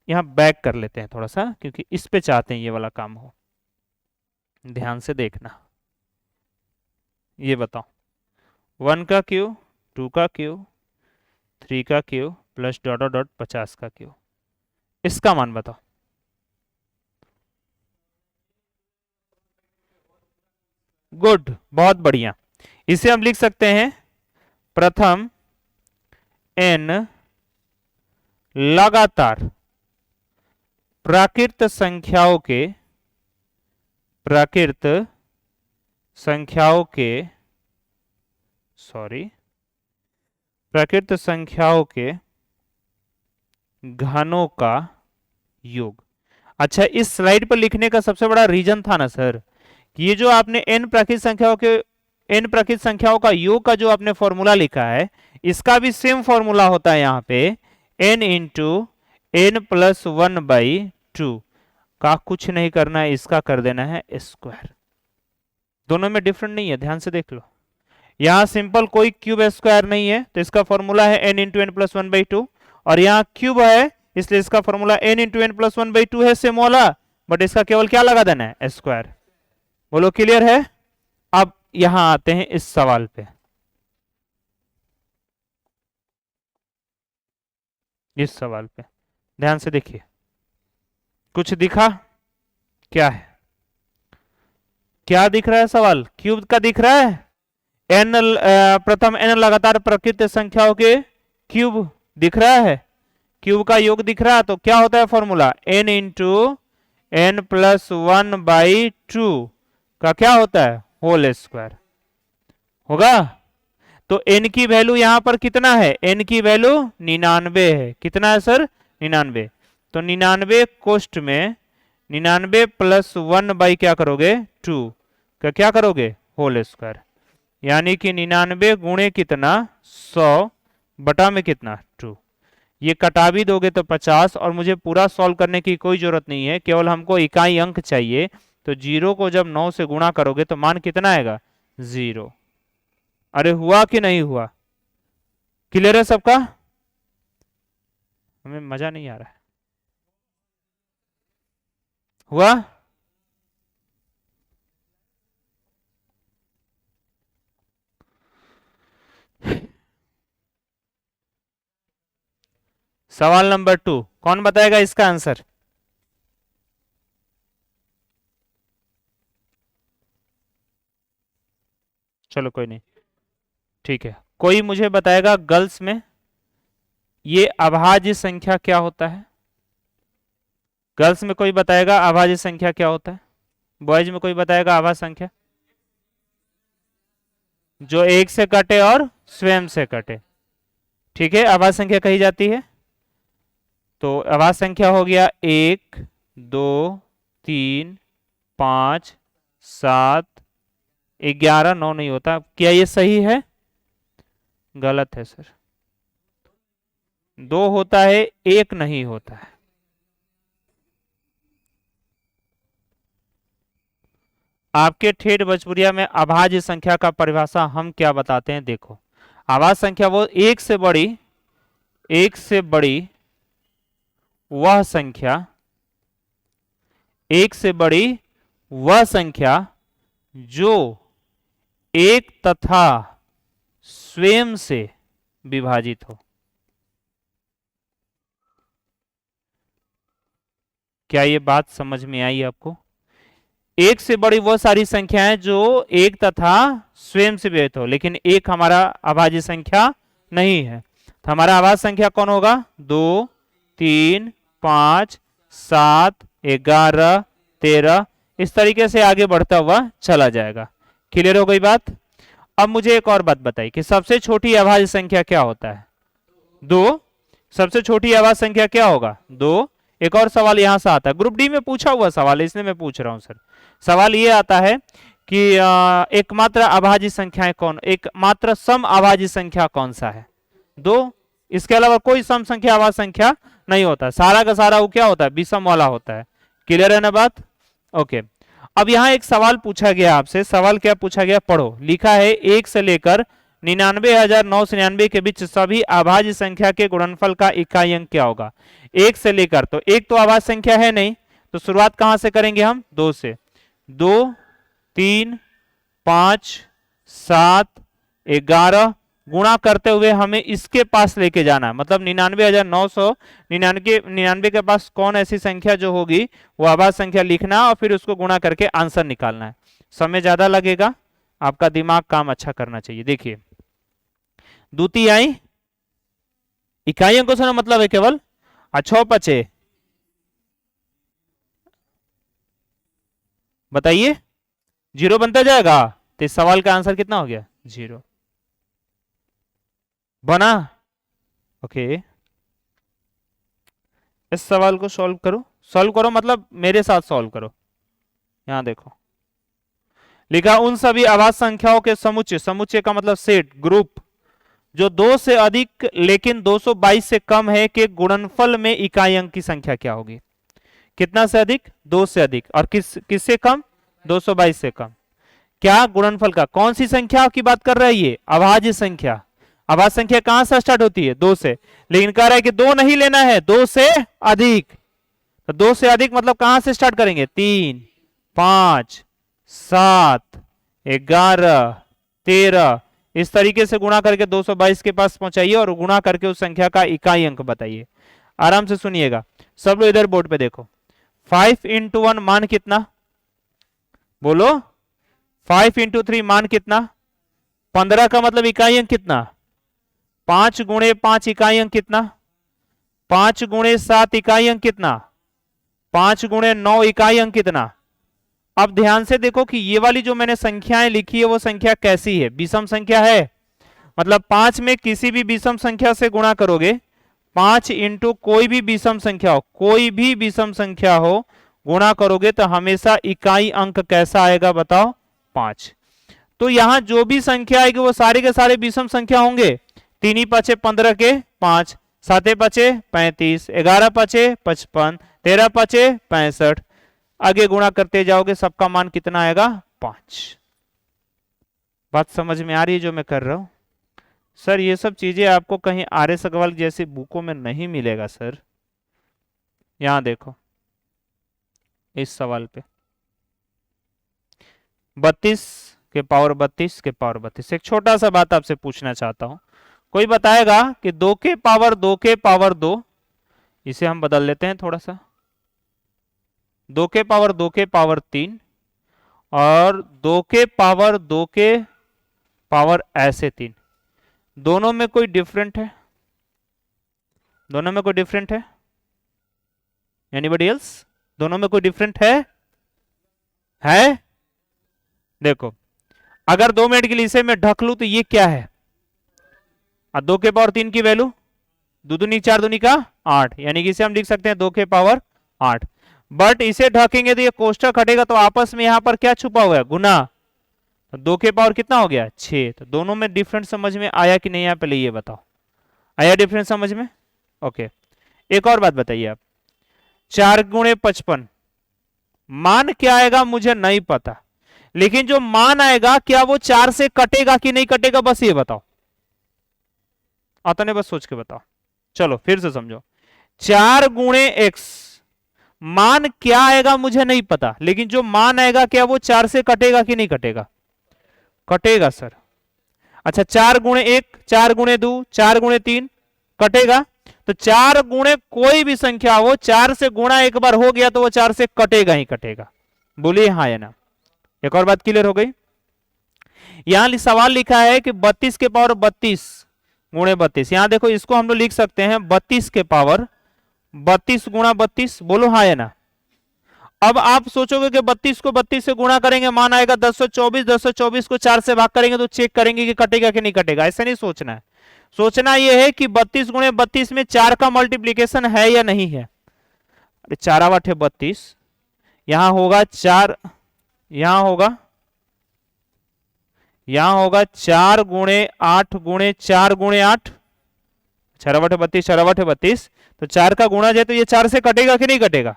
यहां बैक कर लेते हैं थोड़ा सा क्योंकि इस पे चाहते हैं ये वाला काम हो, ध्यान से देखना। ये बताओ, 1 का क्यू, 2 का क्यू, 3 का Q plus dot dot dot 50 का क्यू, इसका मान बताओ। गुड, बहुत बढ़िया। इसे हम लिख सकते हैं प्रथम n लगातार प्राकृत संख्याओं के घनों का योग। अच्छा, इस स्लाइड पर लिखने का सबसे बड़ा रीजन था ना सर, कि ये जो आपने n प्राकृत संख्याओं का योग का जो आपने फॉर्मूला लिखा है, इसका भी सेम फॉर्मूला होता है यहाँ पे, n इंटू n प्लस 1/2 का कुछ नहीं करना है, इसका कर देना है स्क्वायर। दोनों में डिफरेंट नहीं है, ध्यान से देख लो। यहां सिंपल कोई क्यूब स्क्वायर नहीं है तो इसका फॉर्मूला है n इंटू n प्लस 1/2, और यहां क्यूब है इसलिए इसका formula n into n plus 1/2 है सेम वाला, बट इसका केवल क्या लगा देना है, स्क्वायर। बोलो क्लियर है। अब यहां आते हैं इस सवाल पे, इस सवाल पे ध्यान से देखिए, कुछ दिखा, क्या है, क्या दिख रहा है, सवाल क्यूब का दिख रहा है, प्रथम n लगातार प्राकृत संख्याओं के क्यूब दिख रहा है, क्यूब का योग दिख रहा है, तो क्या होता है formula, n into n plus 1/2 का क्या होता है, होल स्क्वायर होगा। तो n की वैल्यू यहां पर कितना है, n की वैल्यू 99 है, कितना है सर, 99। तो 99 कोष्ट में 99 प्लस 1 क्या करोगे, 2 का क्या करोगे, होल स्क्वायर, यानी कि 99 गुणे कितना, 100 बटा में कितना, 2। ये कटा भी दोगे तो 50, और मुझे पूरा सॉल्व करने की कोई जरूरत नहीं है, केवल हमको इकाई अंक चाहिए। तो 0 को जब 9 से गुणा करोगे तो मान कितना आएगा, 0। अरे हुआ कि नहीं हुआ, क्लियर है सबका, हमें मजा नहीं आ रहा है, हुआ। सवाल नंबर 2 कौन बताएगा इसका आंसर? चलो कोई नहीं, ठीक है। कोई मुझे बताएगा गर्ल्स में ये अभाज्य संख्या क्या होता है? गर्ल्स में कोई बताएगा अभाज्य संख्या क्या होता है? बॉयज में कोई बताएगा अभाज्य संख्या? जो एक से कटे और स्वयं से कटे, ठीक है, अभाज्य संख्या कही जाती है। तो अभाज्य संख्या हो गया 1 2 3 5 7 11, 9 नहीं होता। क्या ये सही है? गलत है सर, 2 होता है, 1 नहीं होता है। आपके ठेठ भोजपुरिया में अभाज्य संख्या का परिभाषा हम क्या बताते हैं, देखो। अभाज्य संख्या वो एक से बड़ी वह संख्या, एक से बड़ी वह संख्या जो एक तथा स्वयं से विभाजित हो। क्या ये बात समझ में आई आपको? एक से बड़ी वह सारी संख्याएं जो एक तथा स्वयं से विभाजित हो, लेकिन एक हमारा अभाज्य संख्या नहीं है। तो हमारा अभाज्य संख्या कौन होगा? 2 3 5 7 11 13, इस तरीके से आगे बढ़ता हुआ चला जाएगा। क्लियर हो गई बात? अब मुझे एक और बात बताइए कि सबसे छोटी अभाज्य संख्या क्या होता है? 2। सबसे छोटी अभाज्य संख्या क्या होगा? 2। एक और सवाल यहां से आता है, ग्रुप डी में पूछा हुआ सवाल है, इसलिए मैं पूछ रहा हूं सर। सवाल ये आता है कि एकमात्र अभाज्य संख्याएं कौन, एकमात्र सम अभाज्य संख्या कौन सा है? 2। इसके अलावा कोई सम संख्या अभाज्य संख्या नहीं होता, सारा का सारा वो क्या होता है? विषम वाला होता है। क्लियर है ना बात? ओके। अब यहां एक सवाल पूछा गया आपसे, सवाल क्या पूछा गया पढ़ो। लिखा है 1 से लेकर 99,999 के बीच सभी अभाज्य संख्या के गुणनफल का इकाई अंक क्या होगा? 1 से लेकर, तो एक तो अभाज्य संख्या है नहीं, तो शुरुआत कहां से करेंगे हम? 2 से। 2 3 5 7 11 गुणा करते हुए हमें इसके पास लेके जाना है, मतलब 99,999 के पास कौन ऐसी संख्या जो होगी वो अभाज्य संख्या लिखना और फिर उसको गुणा करके आंसर निकालना है। समय ज्यादा लगेगा, आपका दिमाग काम अच्छा करना चाहिए। देखिए, द्वितीयाई इकाई अंकों से मतलब है केवल 6 5, बताइए 0 बनता जाएगा, तो इस सवाल का आंसर कितना हो गया? 0 बना। ओके, इस सवाल को सॉल्व करो मतलब मेरे साथ सॉल्व करो। यहां देखो, लिखा उन सभी अभाज्य संख्याओं के समुच्चय, समुच्चय का मतलब सेट, ग्रुप, जो 2 से अधिक लेकिन 222 से कम है के गुणनफल में इकाई अंक की संख्या क्या होगी? कितना से अधिक? 2 से अधिक। और किससे कम? 222 से कम। क्या गुणनफल का, कौन सी संख्या की बात कर रहा है ये? अभाज्य संख्या। अभाज्य संख्या कहां से स्टार्ट होती है? 2 से, लेकिन कह रहा है कि 2 नहीं लेना है, 2 से अधिक। तो 2 से अधिक मतलब कहां से स्टार्ट करेंगे? 3 5 7 11 13, इस तरीके से गुणा करके 222 के पास पहुंचाइए और गुणा करके उस संख्या का इकाई अंक बताइए। आराम से सुनिएगा सब लोग, इधर बोर्ड पे देखो। 5 इंटू 1 मान कितना? बोलो। 5 इंटू 3 मान कितना? 15 का मतलब इकाई अंक कितना? 5 गुणे 5 इकाई अंक कितना? 5 गुणे 7 इकाई अंक कितना? 5 गुणे 9 इकाई अंक कितना? अब ध्यान से देखो कि ये वाली जो मैंने संख्याएं लिखी है वो संख्या कैसी है? विषम संख्या है, मतलब 5 में किसी भी विषम संख्या से गुणा करोगे, 5 इंटू कोई भी विषम संख्या हो, कोई भी विषम संख्या हो, गुणा करोगे तो हमेशा इकाई अंक कैसा आएगा बताओ? 5। तो यहां जो भी संख्या आएगी वो सारे के सारे विषम संख्या होंगे। 3 5 15 के 5, 7 5 35, 11 5 55, 13 5 65, आगे गुणा करते जाओगे सबका मान कितना आएगा? 5। बात समझ में आ रही है जो मैं कर रहा हूं? सर ये सब चीजें आपको कहीं आर.एस. अग्रवाल जैसी बुकों में नहीं मिलेगा सर। यहां देखो इस सवाल पे 32 के पावर 32 के पावर 32। एक छोटा सा बात आपसे पूछना चाहता हूं, कोई बताएगा कि 2 के पावर 2 के पावर 2 इसे हम बदल लेते हैं थोड़ा सा, 2 के पावर 3 और 2 के पावर ऐसे 3। दोनों में कोई डिफरेंट है? दोनों में कोई डिफरेंट है? Anybody else? दोनों में कोई डिफरेंट है? देखो, अगर 2 मिनट के लिए इसे मैं ढक लूं तो ये क्या है? 2 के पावर 3 की वैल्यू 2 दूनी 4 दूनी का 8, यानी कि इसे हम लिख सकते हैं 2 के पावर 8। बट इसे ढकेंगे तो ये कोष्ठक हटेगा, तो आपस में यहां पर क्या छुपा हुआ है? गुना। तो 2 के पावर कितना हो गया? 6। तो दोनों में डिफरेंस समझ में आया कि नहीं आया, पहले ये बताओ। आया डिफरेंस समझ में? ओके। एक और बात बताइए आप, 4 गुणे 55 मान क्या आएगा मुझे नहीं पता, लेकिन जो मान आएगा क्या वो 4 से कटेगा कि नहीं कटेगा, बस ये बताओ। आता नहीं, बस सोच के बताओ। चलो फिर से समझो, 4 गुणे x मान क्या आएगा मुझे नहीं पता, लेकिन जो मान आएगा क्या वो 4 से कटेगा कि नहीं कटेगा? कटेगा सर। अच्छा, 4 गुणे 1, 4 गुणे 2, 4 गुणे 3 कटेगा। तो 4 गुणे कोई भी संख्या हो, 4 से गुणा एक बार हो गया तो वो 4 से कटेगा ही कटेगा। बोलिए हाँ या ना। एक और बात क्लियर हो गई? यहां सवाल लिखा है कि 32 के पावर 32 गुणे 32। यहां देखो, इसको हम लोग लिख सकते हैं 32 के पावर 32 गुणा 32। बोलो हाँ या ना। अब आप सोचोगे कि 32 को 32 से गुणा करेंगे मान आएगा 1024, 1024 को 4 से भाग करेंगे तो चेक करेंगे कि कटेगा कि नहीं कटेगा। ऐसा नहीं सोचना है, सोचना यह है कि 32 गुणे 32 में 4 का मल्टीप्लीकेशन है या नहीं है। अरे 4 आठ है 32, यहां होगा 4, यहां होगा 4 गुणे 8 गुणे 4 गुणे 8, 4 आठ 32, 4 आठ 32। तो 4 का गुणा जाए तो ये 4 से कटेगा कि नहीं कटेगा?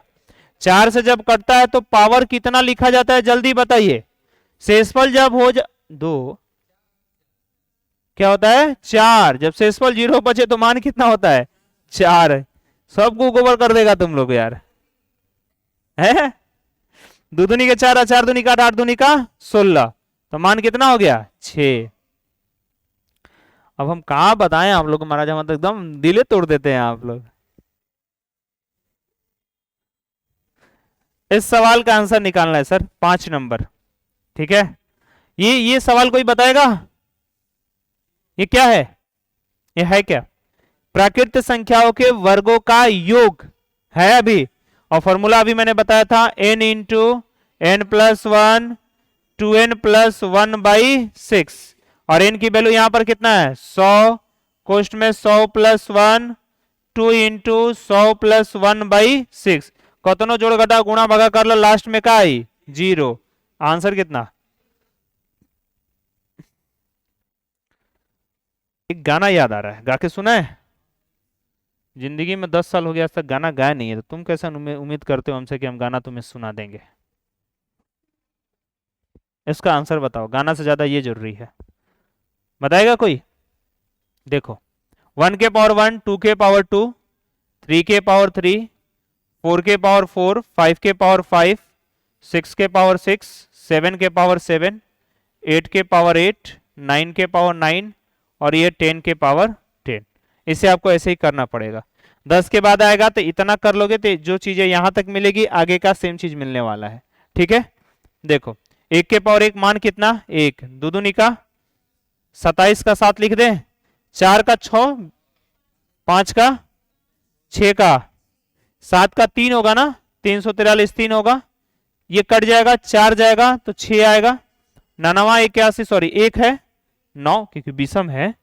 4 से जब कटता है तो पावर कितना लिखा जाता है, जल्दी बताइए। शेषफल जब हो जा 2, क्या होता है? 4। जब शेषफल 0 बचे तो मान कितना होता है? 4। सबको कवर कर देगा तुम लोग यार, है? 2 दूनी का 4, 4 दूनी का 8, 8 दूनी का 16, तो मान कितना हो गया? 6। अब हम कहा बताएं आप लोग को, महाराज हम तो एकदम दिले तोड़ देते हैं आप लोग। इस सवाल का आंसर निकालना है सर, 5 नंबर। ठीक है, ये सवाल कोई बताएगा ये क्या है? ये है क्या? प्राकृत संख्याओं के वर्गों का योग है अभी, और फॉर्मूला अभी मैंने बताया था n into n plus 1 2n plus 1/6, और n की वैल्यू यहां पर कितना है? 100, कोष्ट में 100 प्लस 1 2 इंटू 100 प्लस 1/6। कतनो जोड़ घटा गुणा भागा कर लो, लास्ट में क्या आई? 0। आंसर कितना? एक गाना याद आ रहा है, गा के सुना है? जिंदगी में 10 साल हो गया आज तक गाना गाया नहीं है, तो तुम कैसे उम्मीद करते हो हमसे कि हम गाना तुम्हें सुना देंगे? इसका आंसर बताओ, गाना से ज्यादा ये जरूरी है। बताएगा कोई? देखो, 1 के पावर 1, 2 के पावर 2, 3 के पावर 3, 4 के पावर 4, 5 के पावर 5, 6 के पावर 6, 7 के पावर 7, 8 के पावर 8, 9 के पावर 9, और ये 10 के पावर 10। इसे आपको ऐसे ही करना पड़ेगा। 10 के बाद आएगा तो इतना कर लोगे तो जो चीजें यहां तक मिलेगी आगे का सेम चीज मिलने वाला है। ठीक है, देखो 1 के पावर 1 मान कितना? 1। 2 दूनी का 27 का 7 लिख दें, 4 का 6, 5 का 6 का 7 का 3 होगा ना, 343 3 होगा, ये कट जाएगा, 4 जाएगा तो 6 आएगा। 99 81, सॉरी 1 है 9 क्योंकि विषम है,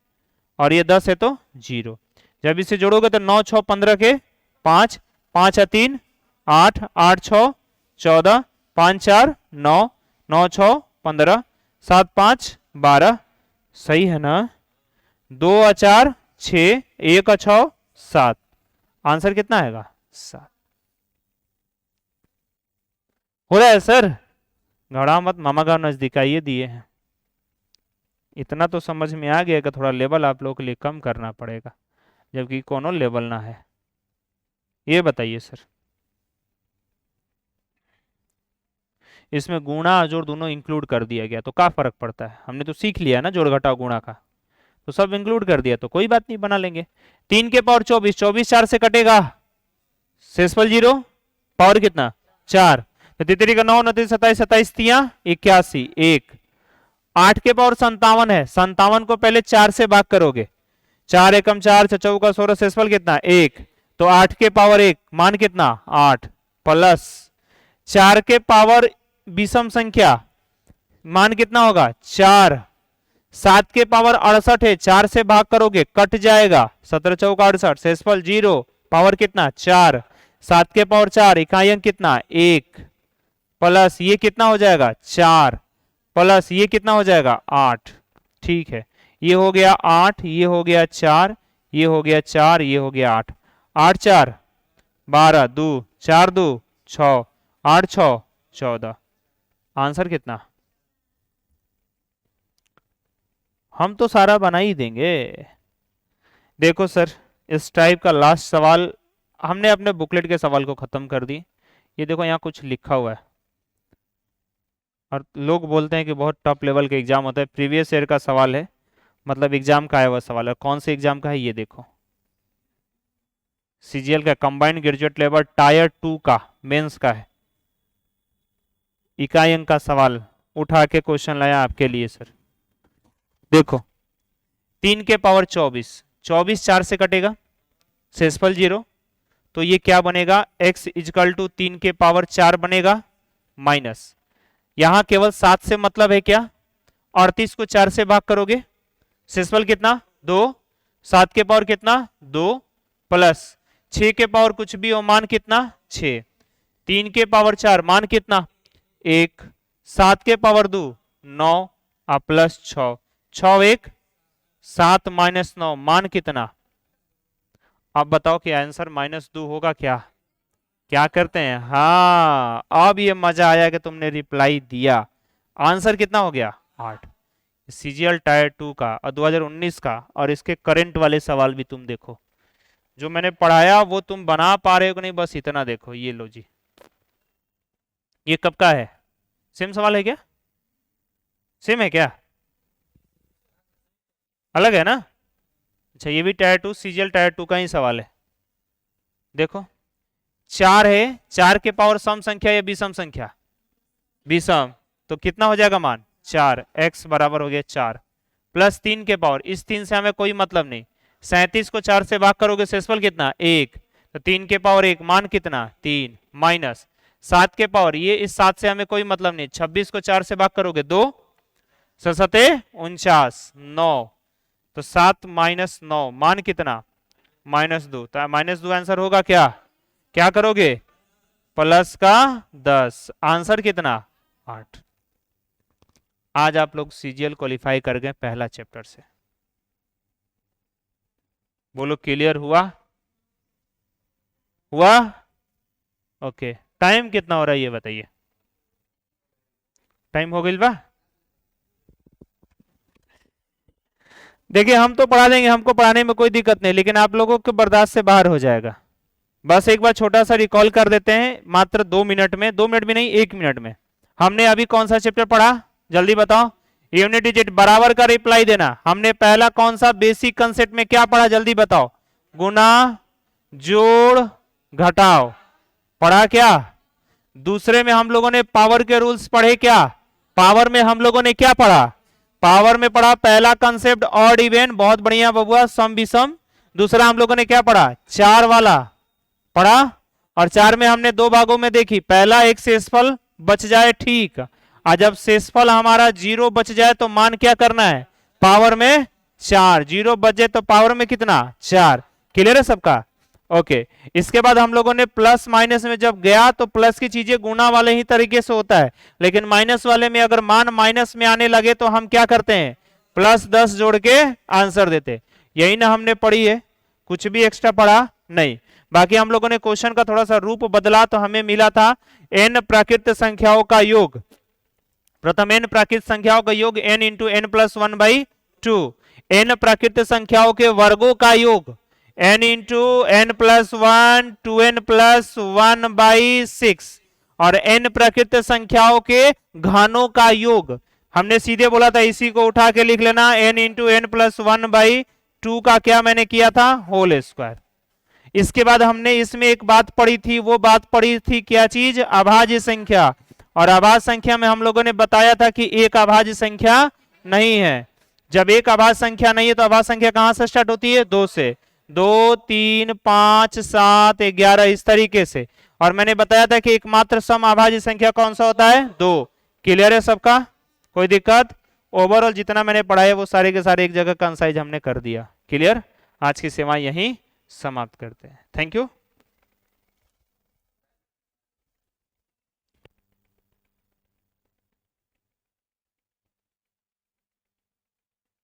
और ये 10 है तो 0। जब इसे जोड़ोगे तो 9 6 15 के 5, 5 है 3 8, 8 6 14, 5 4 9, 9 6 15, 7 5 12, सही है ना? 2 4 6, 1 6 7, आंसर कितना आएगा? 7। हो रहा है सर? घड़ा मत, मामा गांव नजदीक आइए दिए हैं। इतना तो समझ में आ गया कि थोड़ा लेवल आप लोगों के लिए कम करना पड़ेगा, जबकि कोनो लेवल ना है। ये बताइए सर, इसमें गुणा जोड़ दोनों इंक्लूड कर दिया गया तो क्या फर्क पड़ता है? हमने तो सीख लिया ना जोड़ घटाव गुणा का, तो सब इंक्लूड कर दिया तो कोई बात नहीं, बना लेंगे। 3 के पावर 24, 24 4 से कटेगा, शेषफल 0, पावर कितना 4, तो 3 का 9, 29 27 27 तिया 81, 1, 8 के पावर 57 है, 57 को पहले 4 से भाग करोगे, 4 एकम 4, 4 चौका 16, शेषफल कितना 1, तो 8 के पावर 1 मान कितना 8, प्लस 4 के पावर विषम संख्या मान कितना होगा 4, 7 के पावर 68 है, 4 से भाग करोगे कट जाएगा, 17 चौका 68, शेषफल 0, पावर कितना 4, 7 के पावर 4, इकाई अंक कितना 1, प्लस ये कितना हो जाएगा 4, प्लस ये कितना हो जाएगा 8। ठीक है, ये हो गया 8, ये हो गया 4, ये हो गया 4, ये हो गया 8, 8 4 12, 2 4 2 6, 8 6 14। आंसर कितना, हम तो सारा बना ही देंगे। देखो सर, इस टाइप का लास्ट सवाल हमने अपने बुकलेट के सवाल को खत्म कर दी। ये देखो यहाँ कुछ लिखा हुआ है और लोग बोलते हैं कि बहुत टॉप लेवल के एग्जाम होता है, प्रीवियस ईयर का सवाल है, मतलब एग्जाम का आया हुआ सवाल है। कौन से एग्जाम का है ये देखो, सीजीएल का कंबाइंड ग्रेजुएट लेवल टायर 2 का मेंस का है, इकाई अंक का सवाल उठा के क्वेश्चन लाया आपके लिए सर। देखो 3 के पावर 24, 24 4 से कटेगा, शेषफल 0, तो ये क्या बनेगा x इजकल टू 3 के पावर 4 बनेगा, माइनस यहां केवल 7 से मतलब है क्या, 38 को 4 से भाग करोगे, शेषफल कितना 2, 7 के पावर कितना 2, प्लस 6 के पावर कुछ भी हो मान कितना 6, 3 के पावर 4 मान कितना 1, 7 के पावर 2 9 और प्लस 6, 6 1 7 माइनस 9 मान कितना। अब बताओ कि आंसर -2 होगा क्या, क्या करते हैं, हाँ अब ये मजा आया कि तुमने रिप्लाई दिया। आंसर कितना हो गया 8। सीजीएल टायर 2 का और 2019 का, और इसके करंट वाले सवाल भी तुम देखो, जो मैंने पढ़ाया वो तुम बना पा रहे हो कि नहीं, बस इतना देखो। ये लो जी, ये कब का है, सेम सवाल है क्या, सेम है क्या, अलग है ना, अच्छा ये भी टायर 2 सीजीएल टायर 2 का ही सवाल है। देखो 4 है, 4 के पावर सम संख्या या विषम संख्या, विषम, तो कितना हो जाएगा मान 4, x बराबर हो गया 4, प्लस 3 के पावर, इस 3 से हमें कोई मतलब नहीं, 37 को 4 से भाग करोगे शेषफल कितना 1, तो 3 के पावर 1 मान कितना 3, माइनस 7 के पावर, ये इस 7 से हमें कोई मतलब नहीं, 26 को 4 से भाग करोगे 2, 7 49 9, तो 7 माइनस 9 मान कितना -2, तो -2 आंसर होगा क्या, क्या करोगे प्लस का 10, आंसर कितना 8। आज आप लोग सीजीएल क्वालिफाई कर गए पहला चैप्टर से, बोलो क्लियर हुआ, हुआ ओके। टाइम कितना हो रहा है ये बताइए, टाइम हो गई बा, देखिए हम तो पढ़ा देंगे, हमको पढ़ाने में कोई दिक्कत नहीं, लेकिन आप लोगों के बर्दाश्त से बाहर हो जाएगा। बस एक बार छोटा सा रिकॉल कर देते हैं, मात्र 2 मिनट में, 2 मिनट में नहीं 1 मिनट में। हमने अभी कौन सा चैप्टर पढ़ा, जल्दी बताओ, यूनिट डिजिट बराबर का रिप्लाई देना। हमने पहला कौन सा बेसिक कंसेप्ट में क्या पढ़ा, जल्दी बताओ, गुना जोड़ घटाओ पढ़ा क्या। दूसरे में हम लोगों ने पावर के रूल्स पढ़े क्या, पावर में हम लोगों ने क्या पढ़ा, पावर में पढ़ा पहला कंसेप्ट ऑड इवन, बहुत बढ़िया बबुआ, सम विषम। दूसरा हम लोगों ने क्या पढ़ा, 4 वाला पढ़ा, और 4 में हमने 2 भागों में देखी, पहला एक शेषफल बच जाए ठीक, और जब शेषफल हमारा 0 बच जाए तो मान क्या करना है, पावर में 4, 0 बच जाए तो पावर में कितना 4। क्लियर है सबका, ओके। इसके बाद हम लोगों ने प्लस माइनस में जब गया तो प्लस की चीजें गुना वाले ही तरीके से होता है, लेकिन माइनस वाले में अगर मान माइनस में आने लगे तो हम क्या करते हैं, +10 जोड़ के आंसर देते। यही ना हमने पढ़ी है, कुछ भी एक्स्ट्रा पढ़ा नहीं। बाकी हम लोगों ने क्वेश्चन का थोड़ा सा रूप बदला, तो हमें मिला था n प्राकृत संख्याओं का योग, प्रथम n प्राकृत संख्याओं का योग n into n plus 1/2, n प्राकृत संख्याओं के वर्गों का योग n into n plus 1, 2n plus 1/6, और n प्राकृत संख्याओं के घनों का योग। हमने सीधे बोला था, इसी को उठा के लिख लेना, n इंटू n प्लस 1/2 का क्या मैंने किया था, होल स्क्वायर। इसके बाद हमने इसमें एक बात पढ़ी थी, वो बात पढ़ी थी क्या चीज? अभाज्य संख्या। और अभाज्य संख्या में हम लोगों ने बताया था कि एक अभाज्य संख्या नहीं है। जब एक अभाज्य संख्या नहीं है तो अभाज्य संख्या कहां से स्टार्ट होती है? 2 से। 2, 3, 5, 7, 11 इस तरीके से। और मैंने बताया था कि एकमात्र सम अभाज्य संख्या कौन सा होता है? 2। क्लियर है सबका? कोई दिक्कत? ओवरऑल जितना मैंने पढ़ा है वो सारे के सारे एक जगह कंसाइज हमने कर दिया। क्लियर? आज की सेवा यहीं समाप्त करते हैं। Thank you.